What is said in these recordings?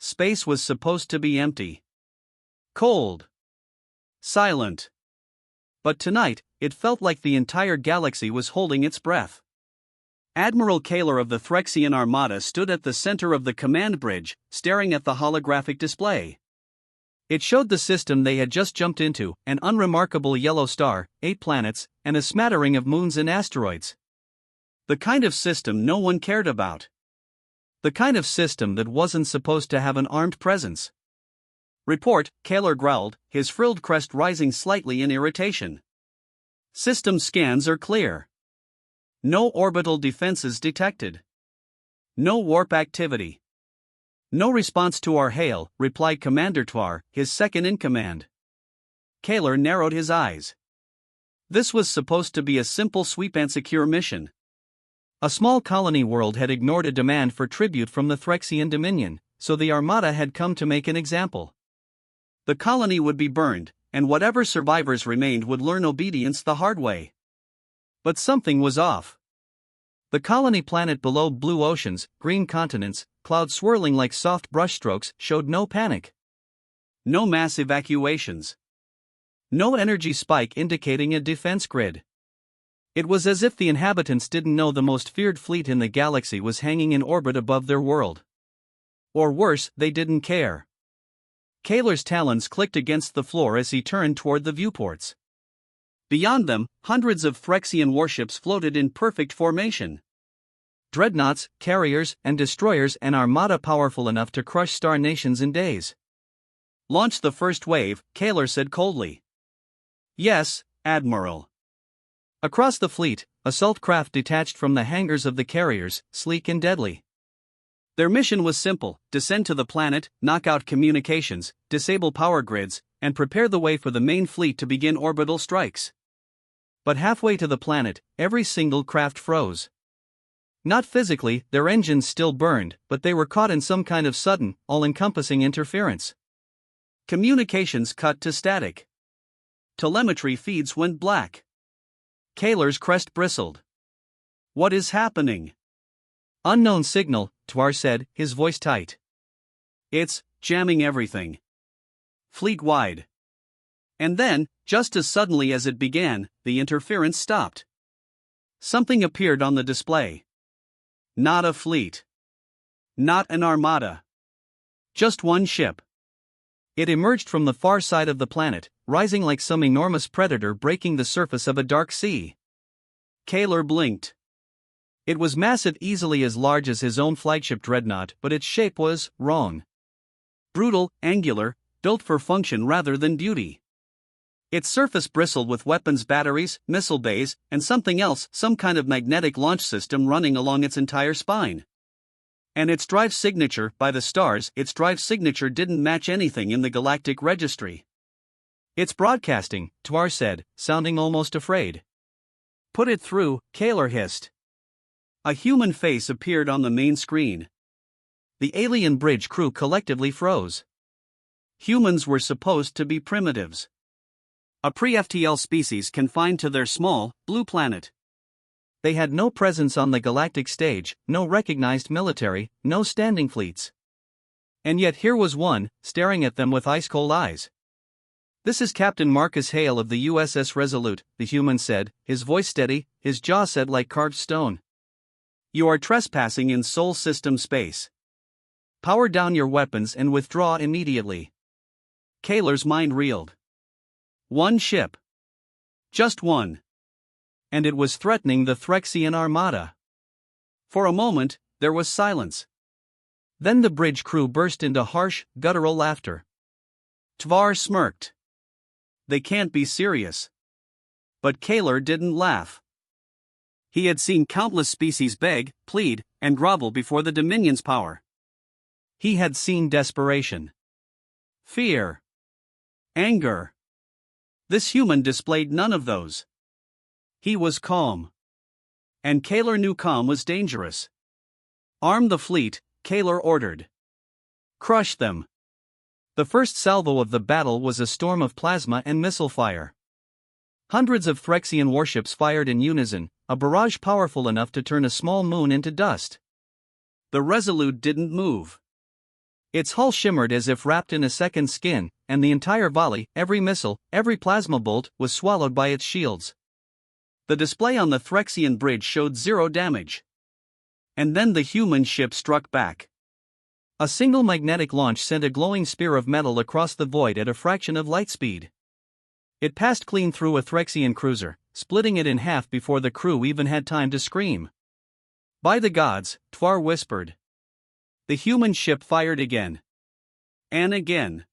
space was supposed to be empty. Cold. Silent. But tonight, it felt like the entire galaxy was holding its breath. Admiral Kaler of the Threxian Armada stood at the center of the command bridge, staring at the holographic display. It showed the system they had just jumped into, an unremarkable yellow star, 8 planets, and a smattering of moons and asteroids. The kind of system no one cared about. The kind of system that wasn't supposed to have an armed presence. Report, Kaler growled, his frilled crest rising slightly in irritation. System scans are clear. No orbital defenses detected. No warp activity. No response to our hail, replied Commander Twar, his second-in-command. Kaler narrowed his eyes. This was supposed to be a simple sweep and secure mission. A small colony world had ignored a demand for tribute from the Threxian Dominion, so the Armada had come to make an example. The colony would be burned, and whatever survivors remained would learn obedience the hard way. But something was off. The colony planet below blue oceans, green continents, clouds swirling like soft brushstrokes, showed no panic. No mass evacuations. No energy spike indicating a defense grid. It was as if the inhabitants didn't know the most feared fleet in the galaxy was hanging in orbit above their world. Or worse, they didn't care. Kaler's talons clicked against the floor as he turned toward the viewports. Beyond them, hundreds of Threxian warships floated in perfect formation. Dreadnoughts, carriers, and destroyers, an armada powerful enough to crush star nations in days. Launch the first wave, Kaler said coldly. Yes, Admiral. Across the fleet, assault craft detached from the hangars of the carriers, sleek and deadly. Their mission was simple: descend to the planet, knock out communications, disable power grids, and prepare the way for the main fleet to begin orbital strikes. But halfway to the planet, every single craft froze. Not physically, their engines still burned, but they were caught in some kind of sudden, all-encompassing interference. Communications cut to static. Telemetry feeds went black. Kaler's crest bristled. What is happening? Unknown signal, Twar said, his voice tight. It's jamming everything. Fleet-wide. And then, just as suddenly as it began, the interference stopped. Something appeared on the display. Not a fleet. Not an armada. Just one ship. It emerged from the far side of the planet, rising like some enormous predator breaking the surface of a dark sea. Kaler blinked. It was massive, easily as large as his own flagship dreadnought, but its shape was wrong. Brutal, angular, built for function rather than beauty. Its surface bristled with weapons batteries, missile bays, and something else, some kind of magnetic launch system running along its entire spine. And its drive signature, by the stars, its drive signature didn't match anything in the galactic registry. It's broadcasting, Twar said, sounding almost afraid. Put it through, Kaler hissed. A human face appeared on the main screen. The alien bridge crew collectively froze. Humans were supposed to be primitives. A pre-FTL species confined to their small, blue planet. They had no presence on the galactic stage, no recognized military, no standing fleets. And yet here was one, staring at them with ice-cold eyes. This is Captain Marcus Hale of the USS Resolute, the human said, his voice steady, his jaw set like carved stone. You are trespassing in Sol System space. Power down your weapons and withdraw immediately. Kaler's mind reeled. One ship. Just one. And it was threatening the Threxian Armada. For a moment, there was silence. Then the bridge crew burst into harsh, guttural laughter. Tvar smirked. They can't be serious. But Kaler didn't laugh. He had seen countless species beg, plead, and grovel before the Dominion's power. He had seen desperation. Fear. Anger. This human displayed none of those. He was calm. And Kaler knew calm was dangerous. Arm the fleet, Kaler ordered. Crush them. The first salvo of the battle was a storm of plasma and missile fire. Hundreds of Threxian warships fired in unison, a barrage powerful enough to turn a small moon into dust. The Resolute didn't move. Its hull shimmered as if wrapped in a second skin, and the entire volley, every missile, every plasma bolt, was swallowed by its shields. The display on the Threxian bridge showed 0 damage. And then the human ship struck back. A single magnetic launch sent a glowing spear of metal across the void at a fraction of light speed. It passed clean through a Threxian cruiser, splitting it in half before the crew even had time to scream. By the gods, Twar whispered. The human ship fired again. And again.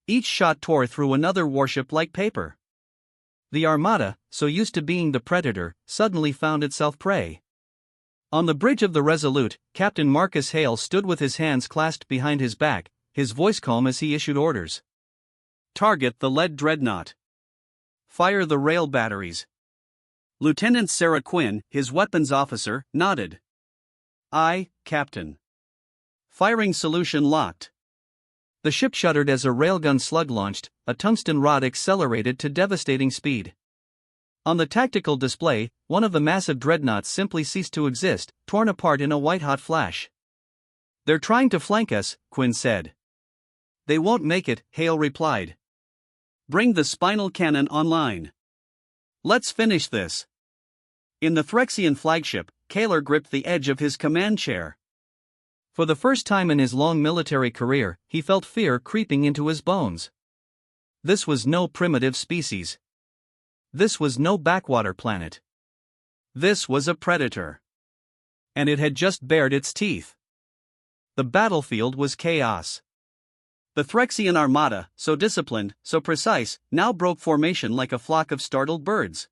Each shot tore through another warship like paper. The Armada, so used to being the predator, suddenly found itself prey. On the bridge of the Resolute, Captain Marcus Hale stood with his hands clasped behind his back, his voice calm as he issued orders. Target the lead dreadnought. Fire the rail batteries. Lieutenant Sarah Quinn, his weapons officer, nodded. Aye, Captain. Firing solution locked. The ship shuddered as a railgun slug launched, a tungsten rod accelerated to devastating speed. On the tactical display, one of the massive dreadnoughts simply ceased to exist, torn apart in a white-hot flash. They're trying to flank us, Quinn said. They won't make it, Hale replied. Bring the spinal cannon online. Let's finish this. In the Threxian flagship, Kaler gripped the edge of his command chair. For the first time in his long military career, he felt fear creeping into his bones. This was no primitive species. This was no backwater planet. This was a predator. And it had just bared its teeth. The battlefield was chaos. The Threxian Armada, so disciplined, so precise, now broke formation like a flock of startled birds.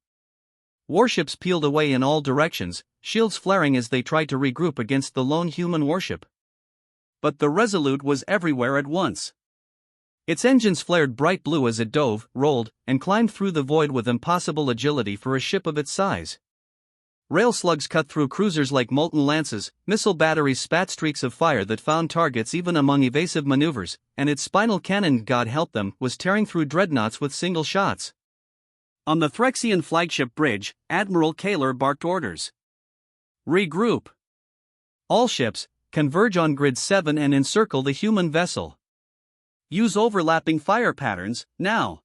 Warships peeled away in all directions, shields flaring as they tried to regroup against the lone human warship. But the Resolute was everywhere at once. Its engines flared bright blue as it dove, rolled, and climbed through the void with impossible agility for a ship of its size. Rail slugs cut through cruisers like molten lances, missile batteries spat streaks of fire that found targets even among evasive maneuvers, and its spinal cannon, God help them, was tearing through dreadnoughts with single shots. On the Threxian flagship bridge, Admiral Kaler barked orders. Regroup. All ships, converge on Grid 7 and encircle the human vessel. Use overlapping fire patterns, now.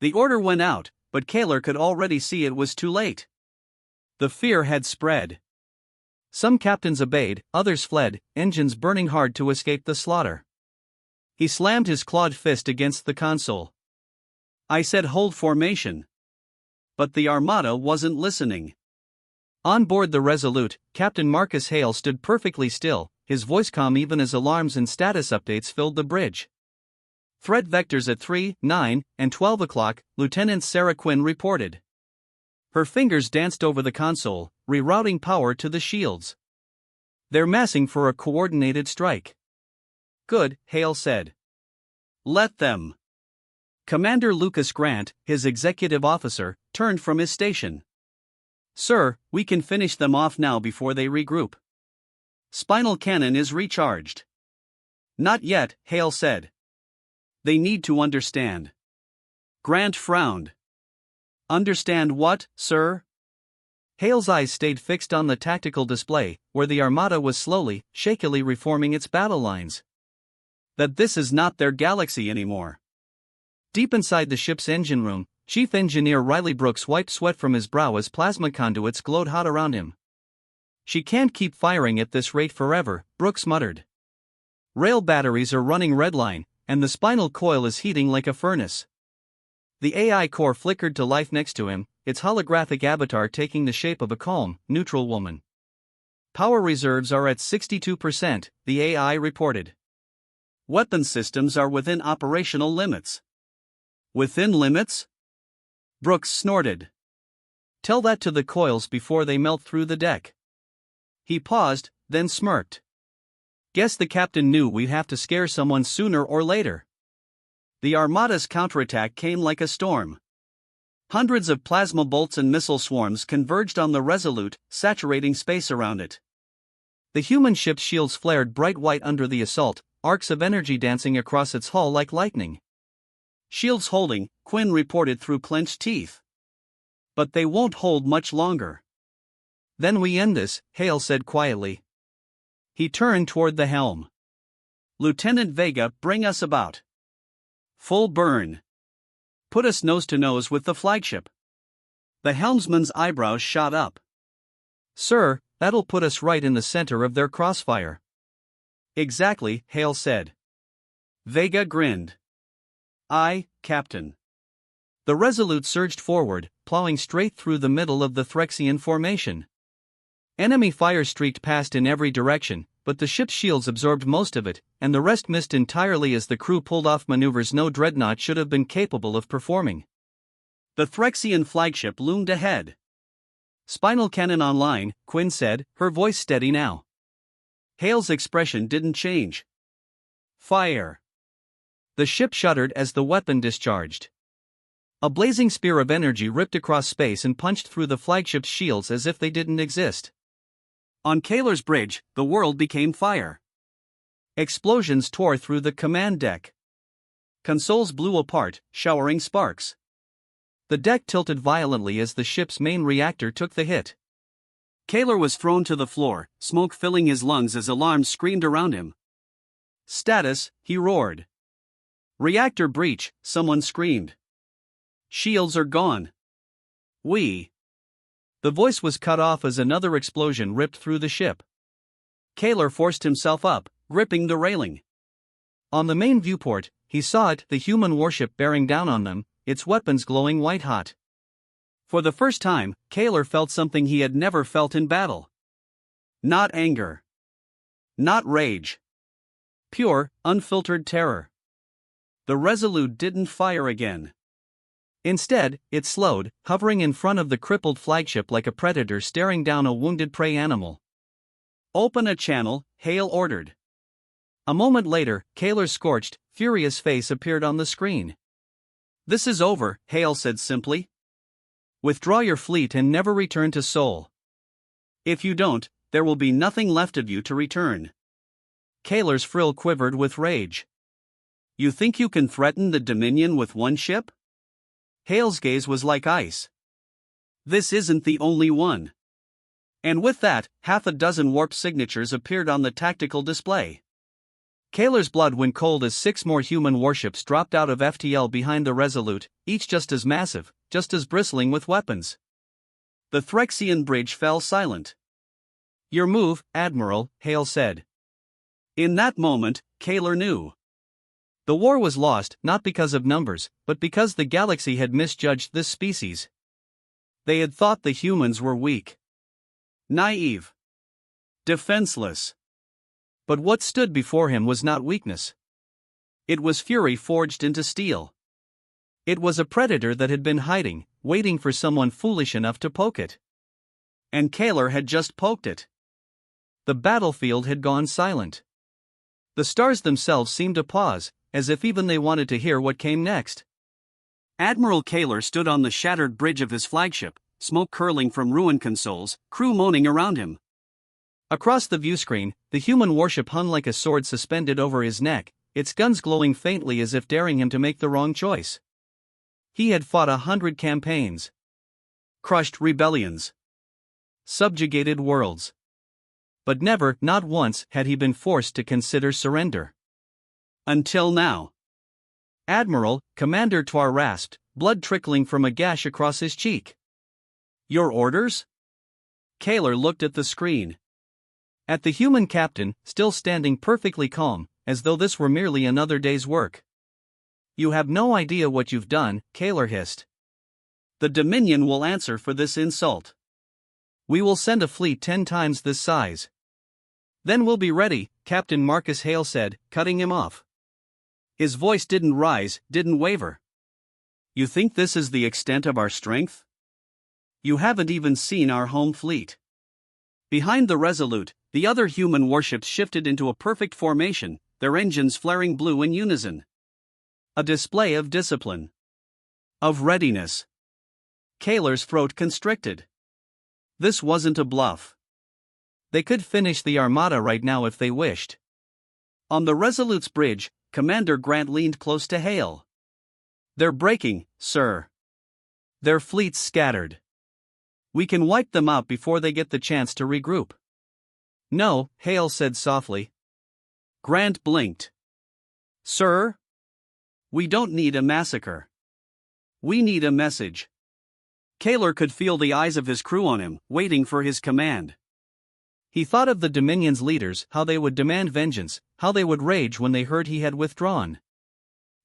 The order went out, but Kaler could already see it was too late. The fear had spread. Some captains obeyed, others fled, engines burning hard to escape the slaughter. He slammed his clawed fist against the console. I said hold formation. But the Armada wasn't listening. On board the Resolute, Captain Marcus Hale stood perfectly still, his voice calm even as alarms and status updates filled the bridge. Threat vectors at 3, 9, and 12 o'clock, Lieutenant Sarah Quinn reported. Her fingers danced over the console, rerouting power to the shields. They're massing for a coordinated strike. Good, Hale said. Let them. Commander Lucas Grant, his executive officer, turned from his station. Sir, we can finish them off now before they regroup. Spinal cannon is recharged. Not yet, Hale said. They need to understand. Grant frowned. Understand what, sir? Hale's eyes stayed fixed on the tactical display, where the Armada was slowly, shakily reforming its battle lines. That this is not their galaxy anymore. Deep inside the ship's engine room, Chief Engineer Riley Brooks wiped sweat from his brow as plasma conduits glowed hot around him. She can't keep firing at this rate forever, Brooks muttered. Rail batteries are running redline, and the spinal coil is heating like a furnace. The AI core flickered to life next to him, its holographic avatar taking the shape of a calm, neutral woman. Power reserves are at 62%, the AI reported. Weapon systems are within operational limits. Within limits? Brooks snorted. Tell that to the coils before they melt through the deck. He paused, then smirked. Guess the captain knew we'd have to scare someone sooner or later. The Armada's counterattack came like a storm. Hundreds of plasma bolts and missile swarms converged on the Resolute, saturating space around it. The human ship's shields flared bright white under the assault, arcs of energy dancing across its hull like lightning. Shields holding, Quinn reported through clenched teeth. But they won't hold much longer. Then we end this, Hale said quietly. He turned toward the helm. Lieutenant Vega, bring us about. Full burn. Put us nose to nose with the flagship. The helmsman's eyebrows shot up. Sir, that'll put us right in the center of their crossfire. Exactly, Hale said. Vega grinned. Aye, Captain. The Resolute surged forward, plowing straight through the middle of the Threxian formation. Enemy fire streaked past in every direction, but the ship's shields absorbed most of it, and the rest missed entirely as the crew pulled off maneuvers no dreadnought should have been capable of performing. The Threxian flagship loomed ahead. Spinal cannon online, Quinn said, her voice steady now. Hale's expression didn't change. Fire. The ship shuddered as the weapon discharged. A blazing spear of energy ripped across space and punched through the flagship's shields as if they didn't exist. On Kaler's bridge, the world became fire. Explosions tore through the command deck. Consoles blew apart, showering sparks. The deck tilted violently as the ship's main reactor took the hit. Kaler was thrown to the floor, smoke filling his lungs as alarms screamed around him. Status, he roared. Reactor breach, someone screamed. Shields are gone. The voice was cut off as another explosion ripped through the ship. Kaler forced himself up, gripping the railing. On the main viewport, he saw it, the human warship bearing down on them, its weapons glowing white-hot. For the first time, Kaler felt something he had never felt in battle. Not anger. Not rage. Pure, unfiltered terror. The Resolute didn't fire again. Instead, it slowed, hovering in front of the crippled flagship like a predator staring down a wounded prey animal. Open a channel, Hale ordered. A moment later, Kaler's scorched, furious face appeared on the screen. This is over, Hale said simply. Withdraw your fleet and never return to Sol. If you don't, there will be nothing left of you to return. Kaler's frill quivered with rage. You think you can threaten the Dominion with one ship? Hale's gaze was like ice. This isn't the only one. And with that, half a dozen warp signatures appeared on the tactical display. Kaler's blood went cold as 6 more human warships dropped out of FTL behind the Resolute, each just as massive, just as bristling with weapons. The Threxian bridge fell silent. Your move, Admiral, Hale said. In that moment, Kaler knew. The war was lost, not because of numbers, but because the galaxy had misjudged this species. They had thought the humans were weak. Naive. Defenseless. But what stood before him was not weakness. It was fury forged into steel. It was a predator that had been hiding, waiting for someone foolish enough to poke it. And Kaler had just poked it. The battlefield had gone silent. The stars themselves seemed to pause, as if even they wanted to hear what came next. Admiral Kaler stood on the shattered bridge of his flagship, smoke curling from ruined consoles, crew moaning around him. Across the viewscreen, the human warship hung like a sword suspended over his neck, its guns glowing faintly as if daring him to make the wrong choice. He had fought 100 campaigns. Crushed rebellions. Subjugated worlds. But never, not once, had he been forced to consider surrender. Until now. Admiral, Commander Toir rasped, blood trickling from a gash across his cheek. Your orders? Kaler looked at the screen. At the human captain, still standing perfectly calm, as though this were merely another day's work. You have no idea what you've done, Kaler hissed. The Dominion will answer for this insult. We will send a fleet 10 times this size. Then we'll be ready, Captain Marcus Hale said, cutting him off. His voice didn't rise, didn't waver. You think this is the extent of our strength? You haven't even seen our home fleet. Behind the Resolute, the other human warships shifted into a perfect formation, their engines flaring blue in unison. A display of discipline. Of readiness. Kaler's throat constricted. This wasn't a bluff. They could finish the Armada right now if they wished. On the Resolute's bridge, Commander Grant leaned close to Hale. They're breaking, sir. Their fleet's scattered. We can wipe them out before they get the chance to regroup. No, Hale said softly. Grant blinked. Sir? We don't need a massacre. We need a message. Kaler could feel the eyes of his crew on him, waiting for his command. He thought of the Dominion's leaders, how they would demand vengeance, how they would rage when they heard he had withdrawn.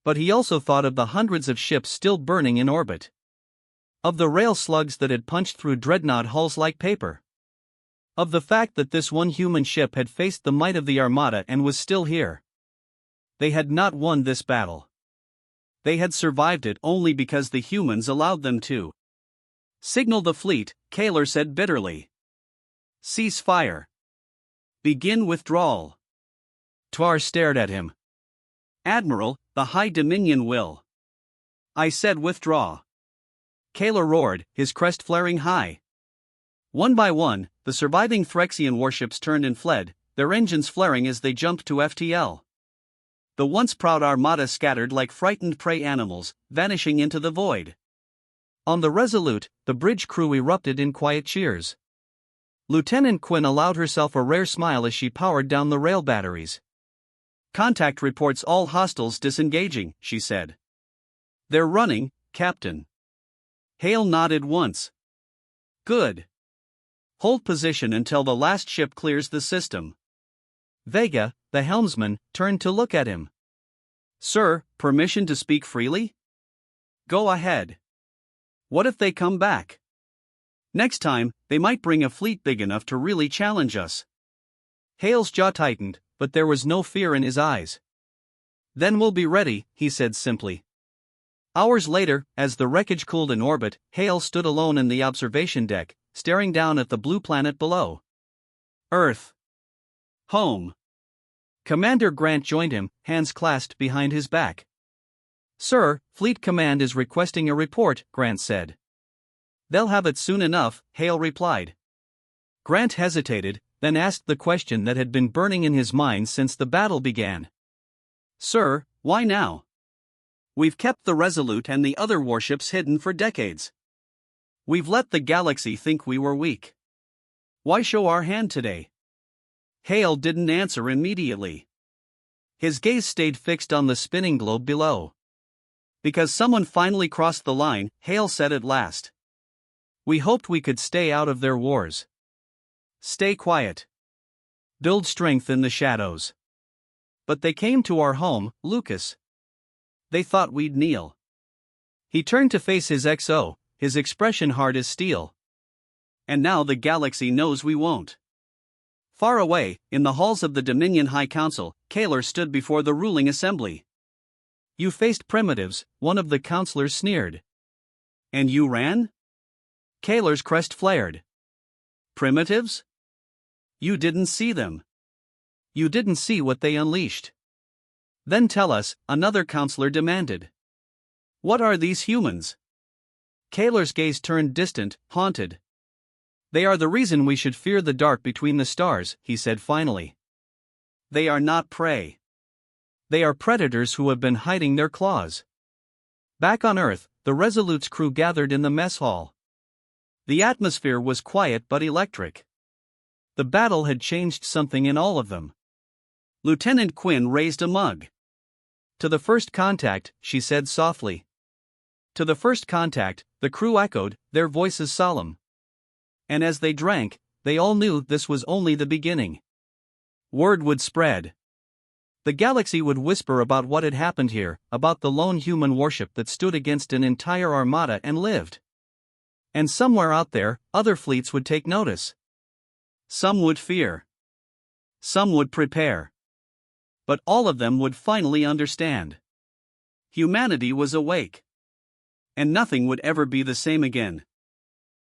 But he also thought of the hundreds of ships still burning in orbit. Of the rail slugs that had punched through dreadnought hulls like paper. Of the fact that this one human ship had faced the might of the Armada and was still here. They had not won this battle. They had survived it only because the humans allowed them to. Signal the fleet, Kaler said bitterly. Cease fire. Begin withdrawal. Tvar stared at him. Admiral, the High Dominion will. I said withdraw. Kaler roared, his crest flaring high. One by one, the surviving Threxian warships turned and fled, their engines flaring as they jumped to FTL. The once proud Armada scattered like frightened prey animals, vanishing into the void. On the Resolute, the bridge crew erupted in quiet cheers. Lieutenant Quinn allowed herself a rare smile as she powered down the rail batteries. Contact reports all hostiles disengaging, she said. They're running, Captain. Hale nodded once. Good. Hold position until the last ship clears the system. Vega, the helmsman, turned to look at him. Sir, permission to speak freely? Go ahead. What if they come back? Next time, they might bring a fleet big enough to really challenge us. Hale's jaw tightened, but there was no fear in his eyes. Then we'll be ready, he said simply. Hours later, as the wreckage cooled in orbit, Hale stood alone in the observation deck, staring down at the blue planet below. Earth. Home. Commander Grant joined him, hands clasped behind his back. Sir, Fleet Command is requesting a report, Grant said. They'll have it soon enough, Hale replied. Grant hesitated, then asked the question that had been burning in his mind since the battle began. Sir, why now? We've kept the Resolute and the other warships hidden for decades. We've let the galaxy think we were weak. Why show our hand today? Hale didn't answer immediately. His gaze stayed fixed on the spinning globe below. Because someone finally crossed the line, Hale said at last. We hoped we could stay out of their wars. Stay quiet. Build strength in the shadows. But they came to our home, Lucas. They thought we'd kneel. He turned to face his XO, his expression hard as steel. And now the galaxy knows we won't. Far away, in the halls of the Dominion High Council, Kaler stood before the ruling assembly. You faced primitives, one of the counselors sneered. And you ran? Kaler's crest flared. Primitives? You didn't see them. You didn't see what they unleashed. Then tell us, another counselor demanded. What are these humans? Kaler's gaze turned distant, haunted. They are the reason we should fear the dark between the stars, he said finally. They are not prey. They are predators who have been hiding their claws. Back on Earth, the Resolute's crew gathered in the mess hall. The atmosphere was quiet but electric. The battle had changed something in all of them. Lieutenant Quinn raised a mug. To the first contact, she said softly. To the first contact, the crew echoed, their voices solemn. And as they drank, they all knew this was only the beginning. Word would spread. The galaxy would whisper about what had happened here, about the lone human warship that stood against an entire armada and lived. And somewhere out there, other fleets would take notice. Some would fear. Some would prepare. But all of them would finally understand. Humanity was awake. And nothing would ever be the same again.